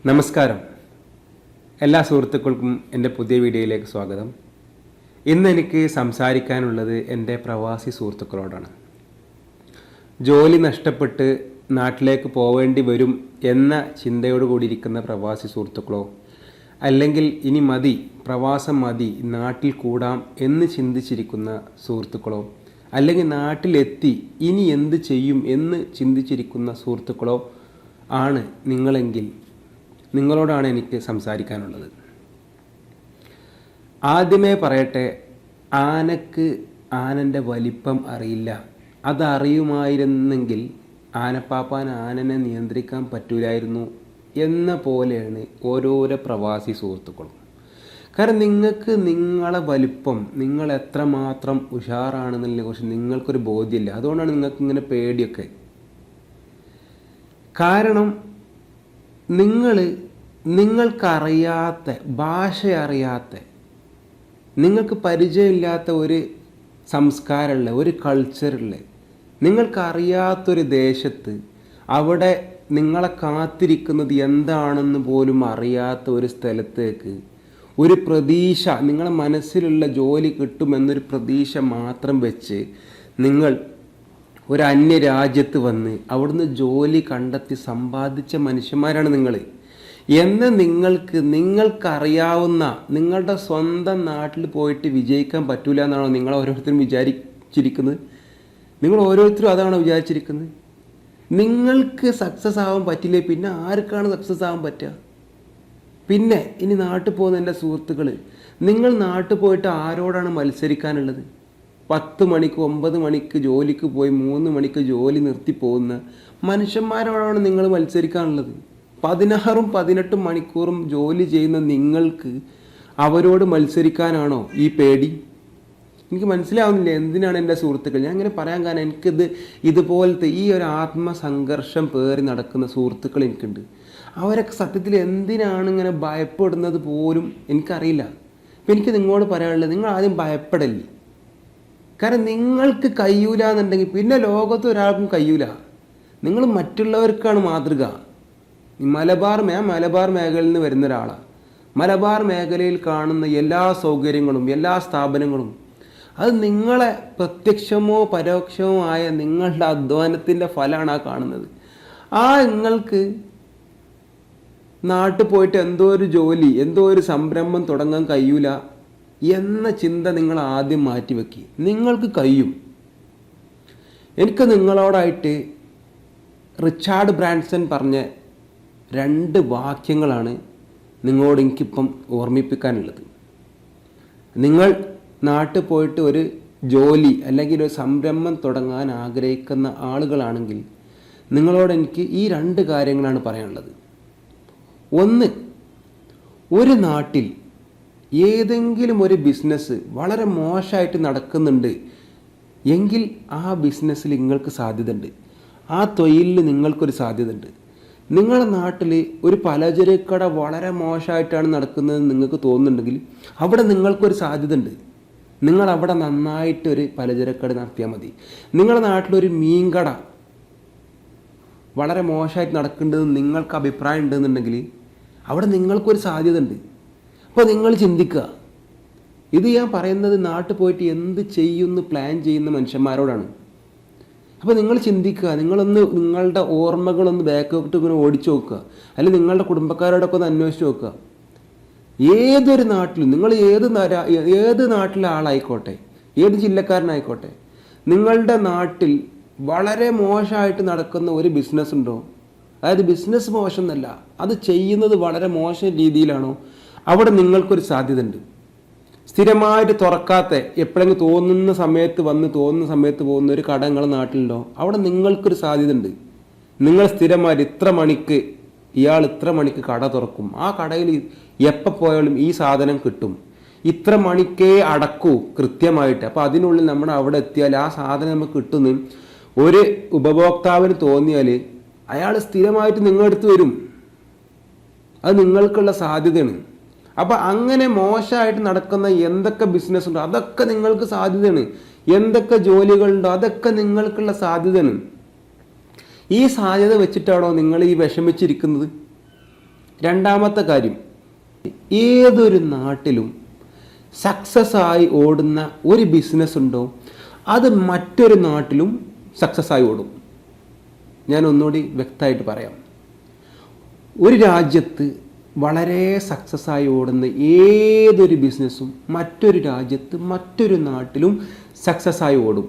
നമസ്കാരം. എല്ലാ സുഹൃത്തുക്കൾക്കും എൻ്റെ പുതിയ വീഡിയോയിലേക്ക് സ്വാഗതം. ഇന്ന് എനിക്ക് സംസാരിക്കാനുള്ളത് എൻ്റെ പ്രവാസി സുഹൃത്തുക്കളോടാണ്. ജോലി നഷ്ടപ്പെട്ട് നാട്ടിലേക്ക് പോവേണ്ടി വരും എന്ന ചിന്തയോടുകൂടി ഇരിക്കുന്ന പ്രവാസി സുഹൃത്തുക്കളോ, അല്ലെങ്കിൽ ഇനി മതി, പ്രവാസം മതി, നാട്ടിൽ കൂടാം എന്ന് ചിന്തിച്ചിരിക്കുന്ന സുഹൃത്തുക്കളോ, അല്ലെങ്കിൽ നാട്ടിലെത്തി ഇനി എന്ത് ചെയ്യും എന്ന് ചിന്തിച്ചിരിക്കുന്ന സുഹൃത്തുക്കളോ ആണ് നിങ്ങളെങ്കിൽ നിങ്ങളോടാണ് എനിക്ക് സംസാരിക്കാനുള്ളത്. ആദ്യമേ പറയട്ടെ, ആനക്ക് ആനൻ്റെ വലിപ്പം അറിയില്ല. അതറിയുമായിരുന്നെങ്കിൽ ആനപ്പാപ്പാൻ ആനനെ നിയന്ത്രിക്കാൻ പറ്റൂലായിരുന്നു എന്ന പോലെയാണ് ഓരോരോ പ്രവാസി സുഹൃത്തുക്കളും. കാരണം നിങ്ങൾക്ക് നിങ്ങളെ വലിപ്പം, നിങ്ങൾ എത്രമാത്രം ഉഷാറാണെന്നതിനെ കുറിച്ച് നിങ്ങൾക്കൊരു ബോധ്യമില്ല. അതുകൊണ്ടാണ് നിങ്ങൾക്ക് ഇങ്ങനെ പേടിയൊക്കെ. കാരണം നിങ്ങൾക്കറിയാത്ത, ഭാഷ അറിയാത്ത, നിങ്ങൾക്ക് പരിചയമില്ലാത്ത ഒരു സംസ്കാരമുള്ള, ഒരു കൾച്ചറുള്ള, നിങ്ങൾക്കറിയാത്തൊരു ദേശത്ത്, അവിടെ നിങ്ങളെ കാത്തിരിക്കുന്നത് എന്താണെന്ന് പോലും അറിയാത്ത ഒരു സ്ഥലത്തേക്ക് ഒരു പ്രതീക്ഷ, നിങ്ങളെ മനസ്സിലുള്ള ജോലി കിട്ടുമെന്നൊരു പ്രതീക്ഷ മാത്രം വെച്ച് നിങ്ങൾ ഒരു അന്യരാജ്യത്ത് വന്ന് അവിടുന്ന് ജോലി കണ്ടെത്തി സമ്പാദിച്ച മനുഷ്യന്മാരാണ് നിങ്ങൾ. എന്ന് നിങ്ങൾക്കറിയാവുന്ന നിങ്ങളുടെ സ്വന്തം നാട്ടിൽ പോയിട്ട് വിജയിക്കാൻ പറ്റൂല എന്നാണോ നിങ്ങൾ ഓരോരുത്തരും വിചാരിച്ചിരിക്കുന്നത്? നിങ്ങൾ ഓരോരുത്തരും അതാണോ വിചാരിച്ചിരിക്കുന്നത്? നിങ്ങൾക്ക് സക്സസ് ആവാൻ പറ്റില്ലേ പിന്നെ ആർക്കാണ് സക്സസ് ആവാൻ പറ്റുക? പിന്നെ ഇനി നാട്ടിൽ പോകുന്ന എൻ്റെ സുഹൃത്തുക്കൾ, നിങ്ങൾ നാട്ടിൽ പോയിട്ട് ആരോടാണ് മത്സരിക്കാനുള്ളത്? 10 മണിക്ക് 9 മണിക്ക് ജോലിക്ക് പോയി 3 മണിക്ക് ജോലി നിർത്തി പോകുന്ന മനുഷ്യന്മാരോടാണ് നിങ്ങൾ മത്സരിക്കാനുള്ളത്. 16ഉം 18 മണിക്കൂറും ജോലി ചെയ്യുന്ന നിങ്ങൾക്ക് അവരോട് മത്സരിക്കാനാണോ ഈ പേടി? എനിക്ക് മനസ്സിലാവുന്നില്ല എന്തിനാണ് എൻ്റെ സുഹൃത്തുക്കൾ. ഞാൻ ഇങ്ങനെ പറയാൻ കാരണം, ഇതുപോലത്തെ ഈ ഒരു ആത്മസംഘർഷം പേറി നടക്കുന്ന സുഹൃത്തുക്കൾ എനിക്കുണ്ട്. അവരൊക്കെ സത്യത്തിൽ എന്തിനാണ് ഇങ്ങനെ ഭയപ്പെടുന്നത് പോലും എനിക്കറിയില്ല. അപ്പം എനിക്ക് നിങ്ങളോട് പറയാനുള്ളത്, നിങ്ങൾ ആദ്യം ഭയപ്പെടല്ലേ. കാരണം നിങ്ങൾക്ക് കഴിയൂല എന്നുണ്ടെങ്കിൽ പിന്നെ ലോകത്ത് ഒരാൾക്കും കഴിയൂല. നിങ്ങൾ മറ്റുള്ളവർക്കാണ് മാതൃക. മലബാർ മേഖലയിൽ നിന്ന് വരുന്ന ഒരാളാണ്. മലബാർ മേഖലയിൽ കാണുന്ന എല്ലാ സൗകര്യങ്ങളും എല്ലാ സ്ഥാപനങ്ങളും അത് നിങ്ങളെ പ്രത്യക്ഷമോ പരോക്ഷമോ ആയ നിങ്ങളുടെ അധ്വാനത്തിൻ്റെ ഫലമാണ് ആ കാണുന്നത്. നിങ്ങൾക്ക് നാട്ടിൽ പോയിട്ട് എന്തോ ഒരു ജോലി, എന്തോ ഒരു സംരംഭം തുടങ്ങാൻ കഴിയൂല എന്ന ചിന്ത നിങ്ങൾ ആദ്യം മാറ്റിവെക്കി. നിങ്ങൾക്ക് കഴിയും. എനിക്ക് നിങ്ങളോടായിട്ട് റിച്ചാർഡ് ബ്രാൻസൺ പറഞ്ഞ 2 വാക്യങ്ങളാണ് നിങ്ങളോട് എനിക്കിപ്പം ഓർമ്മിപ്പിക്കാനുള്ളത്. നിങ്ങൾ നാട്ടിൽ പോയിട്ട് ഒരു ജോലി അല്ലെങ്കിൽ ഒരു സംരംഭം തുടങ്ങാൻ ആഗ്രഹിക്കുന്ന ആളുകളാണെങ്കിൽ നിങ്ങളോട് എനിക്ക് ഈ 2 കാര്യങ്ങളാണ് പറയാനുള്ളത്. ഒന്ന്, ഒരു നാട്ടിൽ ഏതെങ്കിലും ഒരു ബിസിനസ് വളരെ മോശമായിട്ട് നടക്കുന്നുണ്ട് എങ്കിൽ ആ ബിസിനസ്സിൽ നിങ്ങൾക്ക് സാധ്യതയുണ്ട്, ആ തൊഴിലിൽ നിങ്ങൾക്കൊരു സാധ്യതയുണ്ട്. നിങ്ങളുടെ നാട്ടിൽ ഒരു പലചരക്കട വളരെ മോശമായിട്ടാണ് നടക്കുന്നതെന്ന് നിങ്ങൾക്ക് തോന്നുന്നുണ്ടെങ്കിൽ അവിടെ നിങ്ങൾക്കൊരു സാധ്യതയുണ്ട്. നിങ്ങൾ അവിടെ നന്നായിട്ടൊരു പലചരക്കട നടത്തിയാൽ മതി. നിങ്ങളുടെ നാട്ടിലൊരു മീൻകട വളരെ മോശമായിട്ട് നടക്കേണ്ടതെന്ന് നിങ്ങൾക്ക് അഭിപ്രായം ഉണ്ടെന്നുണ്ടെങ്കിൽ അവിടെ നിങ്ങൾക്കൊരു സാധ്യതയുണ്ട്. അപ്പോൾ നിങ്ങൾ ചിന്തിക്കുക. ഇത് ഞാൻ പറയുന്നത് നാട്ടിൽ പോയിട്ട് എന്ത് ചെയ്യുമെന്ന് പ്ലാൻ ചെയ്യുന്ന മനുഷ്യന്മാരോടാണ്. അപ്പോൾ നിങ്ങൾ ചിന്തിക്കുക. നിങ്ങളുടെ ഓർമ്മകളൊന്ന് ബാക്കോട്ട് ഇങ്ങനെ ഓടിച്ചു നോക്കുക, അല്ലെങ്കിൽ നിങ്ങളുടെ കുടുംബക്കാരോടൊക്കെ ഒന്ന് അന്വേഷിച്ച് നോക്കുക. ഏതൊരു നാട്ടിലും, നിങ്ങൾ ഏത് നാട്ടിലെ ആളായിക്കോട്ടെ, ഏത് ജില്ലക്കാരനായിക്കോട്ടെ, നിങ്ങളുടെ നാട്ടിൽ വളരെ മോശമായിട്ട് നടക്കുന്ന ഒരു ബിസിനസ് ഉണ്ടോ? അതായത് ബിസിനസ് മോശം എന്നല്ല, അത് ചെയ്യുന്നത് വളരെ മോശം രീതിയിലാണോ? അവിടെ നിങ്ങൾക്കൊരു സാധ്യതയുണ്ട്. സ്ഥിരമായിട്ട് തുറക്കാത്ത, എപ്പോഴെങ്കിലും തോന്നുന്ന സമയത്ത് വന്ന് തോന്നുന്ന സമയത്ത് പോകുന്ന ഒരു കട നിങ്ങളുടെ നാട്ടിലുണ്ടോ? അവിടെ നിങ്ങൾക്കൊരു സാധ്യതയുണ്ട്. നിങ്ങൾ സ്ഥിരമായിട്ട് ഇയാൾ ഇത്ര മണിക്ക് കട തുറക്കും, ആ കടയിൽ എപ്പോൾ പോയാലും ഈ സാധനം കിട്ടും, ഇത്ര മണിക്കേ അടക്കൂ കൃത്യമായിട്ട്, അപ്പോൾ അതിനുള്ളിൽ നമ്മൾ അവിടെ എത്തിയാൽ ആ സാധനം നമുക്ക് കിട്ടുന്നു ഒരു ഉപഭോക്താവിന് തോന്നിയാൽ അയാൾ സ്ഥിരമായിട്ട് നിങ്ങളടുത്ത് വരും. അത് നിങ്ങൾക്കുള്ള സാധ്യതയാണ്. അപ്പോൾ അങ്ങനെ മോശമായിട്ട് നടക്കുന്ന എന്തൊക്കെ ബിസിനസ് ഉണ്ടോ അതൊക്കെ നിങ്ങൾക്ക് സാധ്യതയാണ്. എന്തൊക്കെ ജോലികളുണ്ടോ അതൊക്കെ നിങ്ങൾക്കുള്ള സാധ്യതയാണ്. ഈ സാധ്യത വെച്ചിട്ടാണോ നിങ്ങൾ ഈ വിഷമിച്ചിരിക്കുന്നത്? രണ്ടാമത്തെ കാര്യം, ഏതൊരു നാട്ടിലും സക്സസ് ആയി ഓടുന്ന ഒരു ബിസിനസ് ഉണ്ടോ അത് മറ്റൊരു നാട്ടിലും സക്സസ് ആയി ഓടും. ഞാൻ ഒന്നുകൂടി വ്യക്തമായിട്ട് പറയാം. ഒരു രാജ്യത്ത് വളരെ സക്സസ് ആയി ഓടുന്ന ഏതൊരു ബിസിനസ്സും മറ്റൊരു രാജ്യത്ത് മറ്റൊരു നാട്ടിലും സക്സസ് ആയി ഓടും.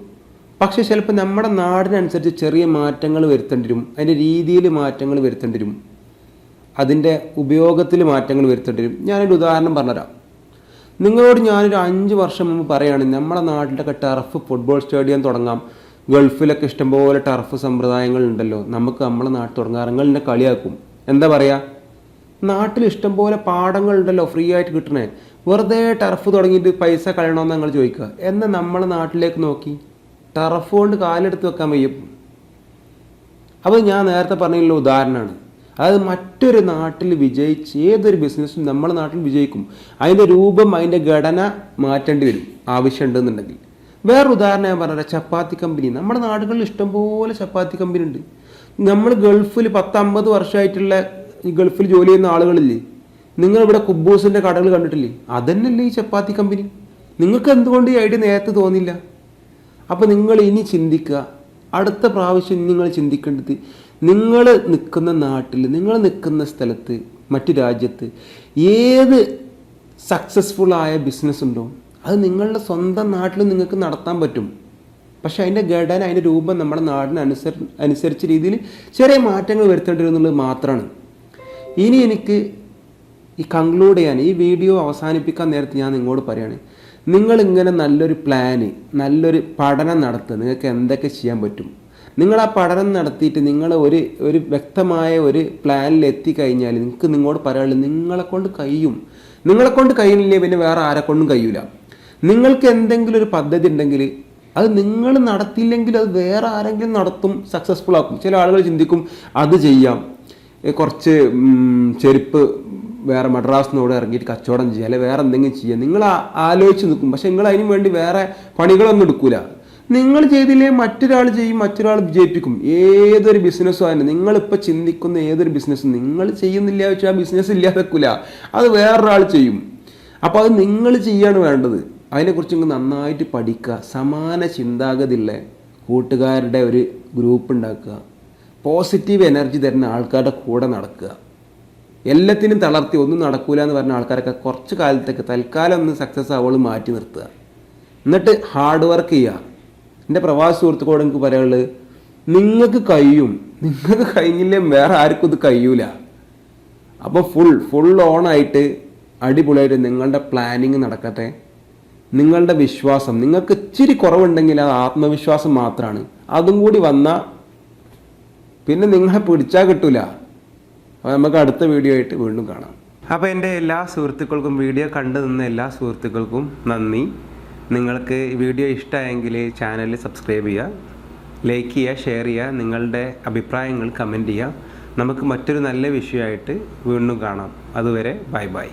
പക്ഷേ ചിലപ്പോൾ നമ്മുടെ നാടിനനുസരിച്ച് ചെറിയ മാറ്റങ്ങൾ വരുത്തേണ്ടി വരും, അതിൻ്റെ രീതിയിൽ മാറ്റങ്ങൾ വരുത്തേണ്ടി വരും, അതിൻ്റെ ഉപയോഗത്തിൽ മാറ്റങ്ങൾ വരുത്തേണ്ടി വരും. ഞാനൊരു ഉദാഹരണം പറഞ്ഞുതരാം. നിങ്ങളോട് ഞാനൊരു 5 വർഷം മുമ്പ് പറയുകയാണ് നമ്മുടെ നാട്ടിലൊക്കെ ടർഫ് ഫുട്ബോൾ സ്റ്റേഡിയം തുടങ്ങാം, ഗൾഫിലൊക്കെ ഇഷ്ടംപോലെ ടർഫ് സമ്പ്രദായങ്ങളുണ്ടല്ലോ, നമുക്ക് നമ്മളെ നാട്ടിൽ തുടങ്ങാം. നിങ്ങൾ എന്നെ കളിയാക്കും. എന്താ പറയുക, നാട്ടിൽ ഇഷ്ടംപോലെ പാടങ്ങളുണ്ടല്ലോ ഫ്രീ ആയിട്ട് കിട്ടണേ, വെറുതെ ടർഫ് തുടങ്ങിയിട്ട് പൈസ കളയണമെന്ന് നിങ്ങൾ ചോദിക്കുക. എന്നാൽ നമ്മളെ നാട്ടിലേക്ക് നോക്കി ടർഫ് കൊണ്ട് കാലെടുത്ത് വെക്കാൻ വയ്യും. അപ്പോൾ ഞാൻ നേരത്തെ പറഞ്ഞുള്ള ഉദാഹരണമാണ്. അതായത് മറ്റൊരു നാട്ടിൽ വിജയിച്ച് ഏതൊരു ബിസിനസ്സും നമ്മുടെ നാട്ടിൽ വിജയിക്കും. അതിൻ്റെ രൂപം അതിൻ്റെ ഘടന മാറ്റേണ്ടി വരും ആവശ്യമുണ്ടെന്നുണ്ടെങ്കിൽ. വേറൊരു ഉദാഹരണം ഞാൻ പറഞ്ഞ ചപ്പാത്തി കമ്പനി. നമ്മുടെ നാടുകളിൽ ഇഷ്ടംപോലെ ചപ്പാത്തി കമ്പനി ഉണ്ട്. നമ്മൾ ഗൾഫിൽ 10-50 വർഷമായിട്ടുള്ള ഈ ഗൾഫിൽ ജോലി ചെയ്യുന്ന ആളുകളില്ലേ, നിങ്ങളിവിടെ കുബൂസിൻ്റെ കടകൾ കണ്ടിട്ടില്ലേ, അതന്നെയല്ലേ ഈ ചപ്പാത്തി കമ്പനി. നിങ്ങൾക്ക് എന്തുകൊണ്ട് ഈ ഐഡിയ നേരത്തെ തോന്നില്ല? അപ്പോൾ നിങ്ങൾ ഇനി ചിന്തിക്കുക, അടുത്ത പ്രാവശ്യം നിങ്ങൾ ചിന്തിക്കേണ്ടത് നിങ്ങൾ നിൽക്കുന്ന നാട്ടിൽ, നിങ്ങൾ നിൽക്കുന്ന സ്ഥലത്ത്, മറ്റു രാജ്യത്ത് ഏത് സക്സസ്ഫുള്ളായ ബിസിനസ് ഉണ്ടോ അത് നിങ്ങളുടെ സ്വന്തം നാട്ടിൽ നിങ്ങൾക്ക് നടത്താൻ പറ്റും. പക്ഷേ അതിൻ്റെ ഘടന, അതിൻ്റെ രൂപം നമ്മുടെ നാടിനനുസരിച്ച രീതിയിൽ ചെറിയ മാറ്റങ്ങൾ വരുത്തേണ്ടി വരും എന്നുള്ളത് മാത്രമാണ്. ഇനി എനിക്ക് ഈ കൺക്ലൂഡ് ചെയ്യാൻ, ഈ വീഡിയോ അവസാനിപ്പിക്കാൻ നേരത്തെ ഞാൻ നിങ്ങളോട് പറയുകയാണ്, നിങ്ങളിങ്ങനെ നല്ലൊരു പ്ലാന്, നല്ലൊരു പഠനം നടത്തുക. നിങ്ങൾക്ക് എന്തൊക്കെ ചെയ്യാൻ പറ്റും, നിങ്ങൾ ആ പഠനം നടത്തിയിട്ട് നിങ്ങൾ ഒരു വ്യക്തമായ ഒരു പ്ലാനിൽ എത്തിക്കഴിഞ്ഞാൽ നിങ്ങൾക്ക് നിങ്ങളോട് പറയാനുള്ളത് നിങ്ങളെക്കൊണ്ട് കഴിയും. നിങ്ങളെക്കൊണ്ട് കഴിയുന്നില്ലേ പിന്നെ വേറെ ആരെക്കൊണ്ടും കഴിയൂല. നിങ്ങൾക്ക് എന്തെങ്കിലും ഒരു പദ്ധതി ഉണ്ടെങ്കിൽ അത് നിങ്ങൾ നടത്തിയില്ലെങ്കിൽ അത് വേറെ ആരെങ്കിലും നടത്തും, സക്സസ്ഫുൾ ആക്കും. ചില ആളുകൾ ചിന്തിക്കും അത് ചെയ്യാം, കുറച്ച് ചെരുപ്പ് വേറെ മദ്രാസിനോട് ഇറങ്ങിയിട്ട് കച്ചവടം ചെയ്യുക, അല്ലെങ്കിൽ വേറെ എന്തെങ്കിലും ചെയ്യുക. നിങ്ങൾ ആലോചിച്ച് നിൽക്കും, പക്ഷെ നിങ്ങൾ അതിന് വേണ്ടി വേറെ പണികളൊന്നും എടുക്കൂല. നിങ്ങൾ ചെയ്തില്ലേ മറ്റൊരാൾ ചെയ്യും, മറ്റൊരാൾ വിജയിപ്പിക്കും. ഏതൊരു ബിസിനസ്സും അതിന് നിങ്ങളിപ്പോൾ ചിന്തിക്കുന്ന ഏതൊരു ബിസിനസ്സും നിങ്ങൾ ചെയ്യുന്നില്ല വെച്ചാൽ ആ ബിസിനസ് ഇല്ലാതെക്കില്ല, അത് വേറൊരാൾ ചെയ്യും. അപ്പോൾ അത് നിങ്ങൾ ചെയ്യാണ് വേണ്ടത്. അതിനെക്കുറിച്ച് നിങ്ങൾ നന്നായിട്ട് പഠിക്കുക, സമാന ചിന്താഗതിയുള്ള കൂട്ടുകാരുടെ ഒരു ഗ്രൂപ്പ് ഉണ്ടാക്കുക, പോസിറ്റീവ് എനർജി തരുന്ന ആൾക്കാരുടെ കൂടെ നടക്കുക. എല്ലാത്തിനും തളർത്തി ഒന്നും നടക്കൂല എന്ന് പറഞ്ഞ ആൾക്കാരൊക്കെ കുറച്ച് കാലത്തേക്ക് തൽക്കാലം ഒന്ന് സക്സസ് ആവുള്ളൂ മാറ്റി നിർത്തുക. എന്നിട്ട് ഹാർഡ് വർക്ക് ചെയ്യുക. എൻ്റെ പ്രവാസി സുഹൃത്തുക്കളോട് എനിക്ക് പറയാനുള്ളത്, നിങ്ങൾക്ക് കഴിയും, നിങ്ങൾക്ക് കഴിഞ്ഞില്ലേ വേറെ ആർക്കും ഇത് കഴിയൂല. അപ്പോൾ ഫുൾ ഓണായിട്ട് അടിപൊളിയായിട്ട് നിങ്ങളുടെ പ്ലാനിങ് നടക്കട്ടെ. നിങ്ങളുടെ വിശ്വാസം, നിങ്ങൾക്ക് ഇച്ചിരി കുറവുണ്ടെങ്കിൽ അത് ആത്മവിശ്വാസം മാത്രമാണ്. അതും കൂടി വന്നാൽ പിന്നെ നിങ്ങളെ പിടിച്ചാൽ കിട്ടൂല. അപ്പോൾ നമുക്ക് അടുത്ത വീഡിയോ ആയിട്ട് വീണ്ടും കാണാം. അപ്പോൾ എൻ്റെ എല്ലാ സുഹൃത്തുക്കൾക്കും, വീഡിയോ കണ്ടു നിന്ന എല്ലാ സുഹൃത്തുക്കൾക്കും നന്ദി. നിങ്ങൾക്ക് വീഡിയോ ഇഷ്ടമായെങ്കിൽ ചാനൽ സബ്സ്ക്രൈബ് ചെയ്യുക, ലൈക്ക് ചെയ്യുക, ഷെയർ ചെയ്യുക, നിങ്ങളുടെ അഭിപ്രായങ്ങൾ കമൻറ്റ് ചെയ്യുക. നമുക്ക് മറ്റൊരു നല്ല വിഷയമായിട്ട് വീണ്ടും കാണാം. അതുവരെ ബൈ ബൈ.